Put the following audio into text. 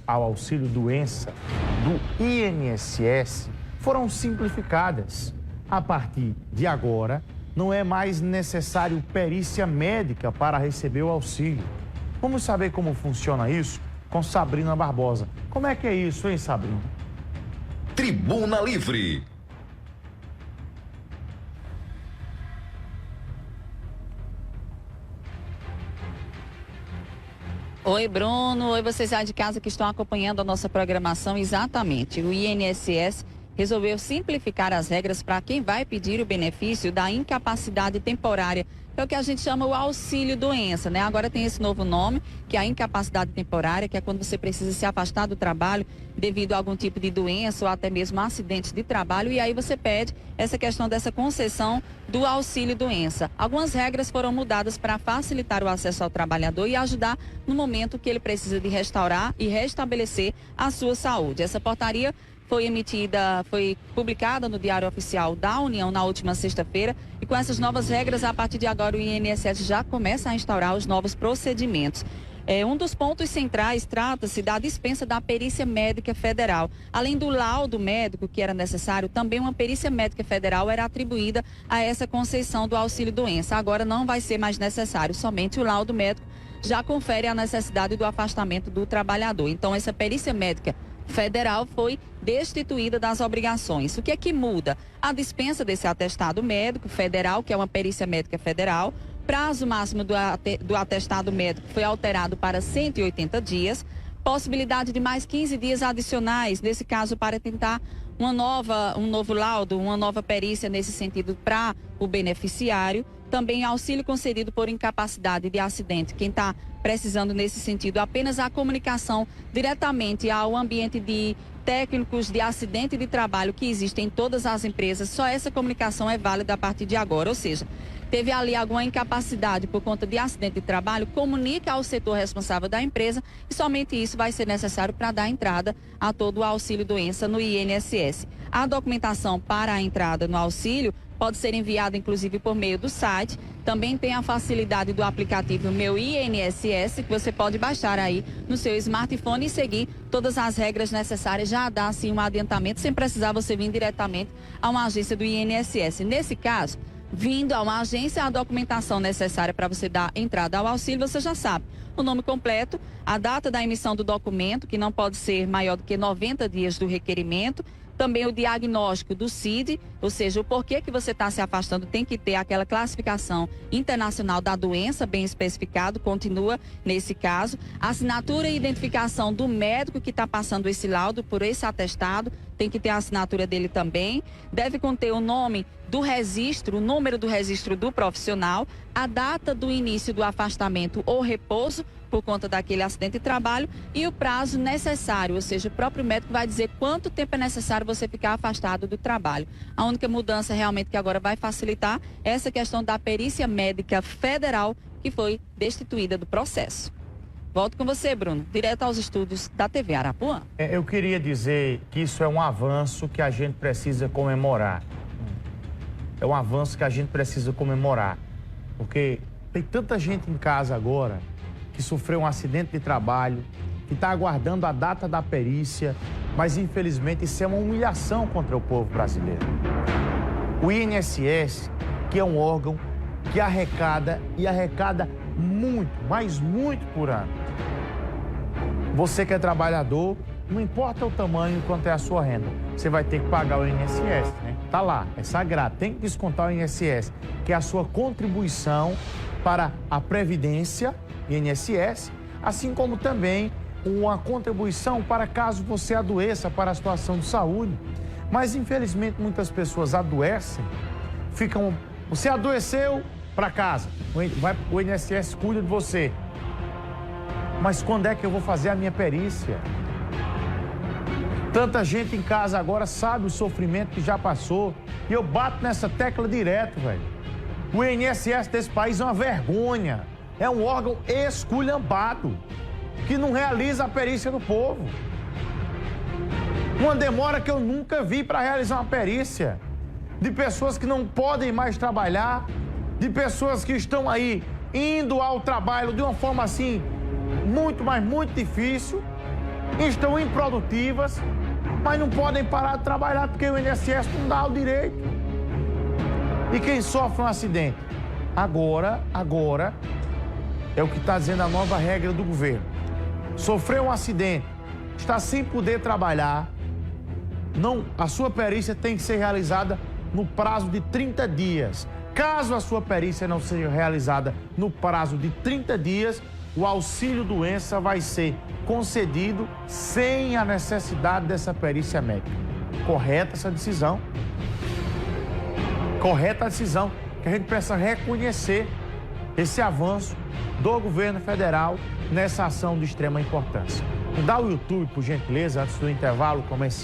ao auxílio-doença do INSS foram simplificadas. A partir de agora, não é mais necessário perícia médica para receber o auxílio. Vamos saber como funciona isso com Sabrina Barbosa. Como é que é isso, hein, Sabrina? Tribuna Livre. Oi, Bruno. Oi, vocês aí de casa que estão acompanhando a nossa programação. Exatamente. O INSS resolveu simplificar as regras para quem vai pedir o benefício da incapacidade temporária, que é o que a gente chama o auxílio-doença, né? Agora tem esse novo nome, que é a incapacidade temporária, que é quando você precisa se afastar do trabalho devido a algum tipo de doença ou até mesmo acidente de trabalho, e aí você pede essa questão dessa concessão do auxílio-doença. Algumas regras foram mudadas para facilitar o acesso ao trabalhador e ajudar no momento que ele precisa de restaurar e restabelecer a sua saúde. Essa portaria foi publicada no Diário Oficial da União na última sexta-feira, e com essas novas regras, a partir de agora o INSS já começa a instaurar os novos procedimentos. Um dos pontos centrais trata-se da dispensa da perícia médica federal. Além do laudo médico que era necessário, também uma perícia médica federal era atribuída a essa concessão do auxílio-doença. Agora não vai ser mais necessário, somente o laudo médico já confere a necessidade do afastamento do trabalhador. Então, essa perícia médica federal foi destituída das obrigações. O que é que muda? A dispensa desse atestado médico federal, que é uma perícia médica federal. Prazo máximo do atestado médico foi alterado para 180 dias. Possibilidade de mais 15 dias adicionais, nesse caso, para tentar um novo laudo, uma nova perícia nesse sentido para o beneficiário. Também auxílio concedido por incapacidade de acidente. Quem está precisando nesse sentido, apenas a comunicação diretamente ao ambiente de técnicos de acidente de trabalho que existem em todas as empresas, só essa comunicação é válida a partir de agora. Ou seja, teve ali alguma incapacidade por conta de acidente de trabalho, comunica ao setor responsável da empresa e somente isso vai ser necessário para dar entrada a todo o auxílio-doença no INSS. A documentação para a entrada no auxílio pode ser enviada, inclusive, por meio do site. Também tem a facilidade do aplicativo Meu INSS, que você pode baixar aí no seu smartphone e seguir todas as regras necessárias. Já dá, assim, um adiantamento, sem precisar você vir diretamente a uma agência do INSS. Nesse caso, vindo a uma agência, a documentação necessária para você dar entrada ao auxílio, você já sabe. O nome completo, a data da emissão do documento, que não pode ser maior do que 90 dias do requerimento. Também o diagnóstico do CID, ou seja, o porquê que você está se afastando, tem que ter aquela classificação internacional da doença bem especificado, continua nesse caso. Assinatura e identificação do médico que está passando esse laudo por esse atestado, tem que ter a assinatura dele também. Deve conter o nome do registro, o número do registro do profissional, a data do início do afastamento ou repouso por conta daquele acidente de trabalho e o prazo necessário, ou seja, o próprio médico vai dizer quanto tempo é necessário você ficar afastado do trabalho. A única mudança realmente que agora vai facilitar é essa questão da perícia médica federal que foi destituída do processo. Volto com você, Bruno, direto aos estúdios da TV Arapuã. Eu queria dizer que isso é um avanço que a gente precisa comemorar. É um avanço que a gente precisa comemorar, porque tem tanta gente em casa agora que sofreu um acidente de trabalho, que está aguardando a data da perícia, mas infelizmente isso é uma humilhação contra o povo brasileiro. O INSS, que é um órgão que arrecada e arrecada muito, mas muito por ano. Você que é trabalhador, não importa o tamanho quanto é a sua renda, você vai ter que pagar o INSS, né? Tá lá, é sagrado, tem que descontar o INSS, que é a sua contribuição para a Previdência, INSS, assim como também uma contribuição para caso você adoeça, para a situação de saúde. Mas, infelizmente, muitas pessoas adoecem, você adoeceu, para casa, o INSS cuida de você. Mas quando é que eu vou fazer a minha perícia? Tanta gente em casa agora sabe o sofrimento que já passou e eu bato nessa tecla direto, velho. O INSS desse país é uma vergonha. É um órgão esculhambado, que não realiza a perícia do povo. Uma demora que eu nunca vi para realizar uma perícia. De pessoas que não podem mais trabalhar, de pessoas que estão aí indo ao trabalho de uma forma assim, muito, mas muito difícil. estão improdutivas, mas não podem parar de trabalhar porque o INSS não dá o direito. E quem sofre um acidente? Agora, é o que está dizendo a nova regra do governo. Sofreu um acidente, está sem poder trabalhar, a sua perícia tem que ser realizada no prazo de 30 dias. Caso a sua perícia não seja realizada no prazo de 30 dias, o auxílio-doença vai ser concedido sem a necessidade dessa perícia médica. Correta essa decisão. Correta a decisão, que a gente precisa reconhecer esse avanço do governo federal nessa ação de extrema importância. Dá o YouTube, por gentileza, antes do intervalo comercial.